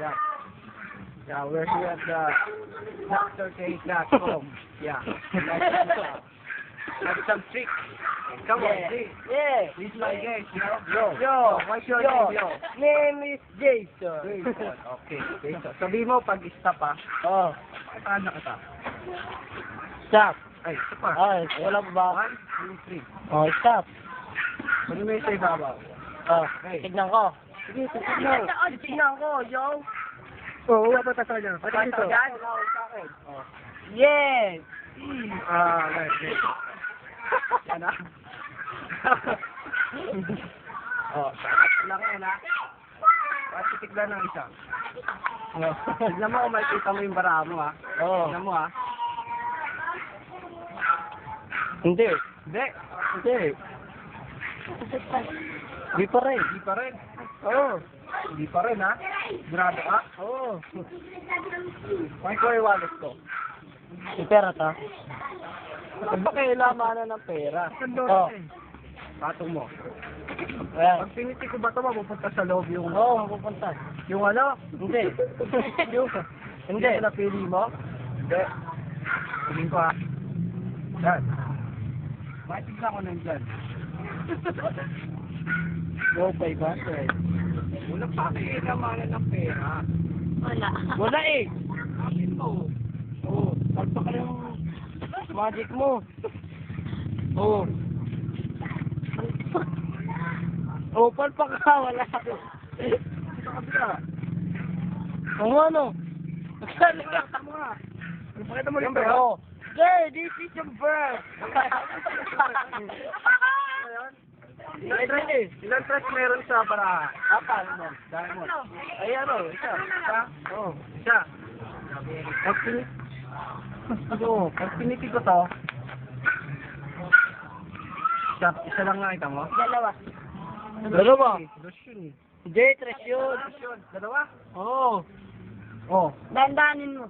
Yeah. Yeah, we're here at the Dr. K.com. Yeah. Have some tricks. Come on, see. Yeah. This is my guest, yo. Yo. What's your name, yo? Name is Jason. Jason. Okay, Jason. Sabi mo pag stop ah. Oh. Paano ka ta? Stop. Ay, ito pa. Ay, wala pa ba? 1, 2, 3. Oh, stop. Ano may sa ibabaw? Oh, Okay. tignan ko. Sige, tignan. Tignan ko, yo. Oo, wala pa sa kanya. Pati dito. Yan. Oh. Yes. Okay. Yan ah. Oh, lang yan ah. Pati tignan ng isa. Oh. Tignan mo kung makikita mo yung bara mo ah. Oh. Tignan mo ah. Hindi. Hindi. Hindi. Hindi pa rin. Hindi pa rin. Oo. Hindi pa rin ha. Grado ka. Oo. May ko yung wallet ko. May pera ta? Ba't ba kailangan ng pera? Oh. Patong mo. Ayan. Pag piniti ko ba ito, mapupunta sa loob yung... Oo, mapupunta. Yung ano? Hindi. Yung... Hindi. Yung napili mo? Hindi. Tingin ko ha. Yan. Matignan ko nandyan. Go, 500. Wala pa kailangan ng pera. Wala eh. Akin mo. Oo. Palpa ka ng magic mo. Oo. Oo, palpa ka. Wala. Sa kabila. Ang ano? Pakita mo nga. Pakita mo yung pera. Oo. Sir, this is your bird. Ilan tres meron sa para? Apat. Diamond. Ay, ano? Isa. Isa? Oo. Isa. Pag piniti ko to, isa lang nga kita mo? Dalawa. Dalawa? Dos yun eh. Hindi, tres yun. Dalawa? Oo. Oo. Dandanin mo.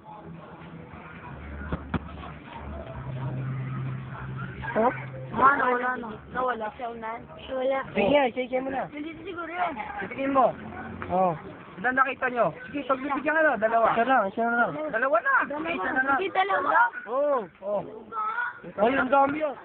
Huh? Wala na. Nawala. Siya unan. Wala. Sige, sige mo na. Hindi siguro yun. Titigin mo. Oo. Ilan nakita nyo? Sige, pagbibigyan ka na, dalawa. Isa lang. Dalawa na. Isa na lang. Kita lang ba? Oo. Oo. Ay, ang dami yun.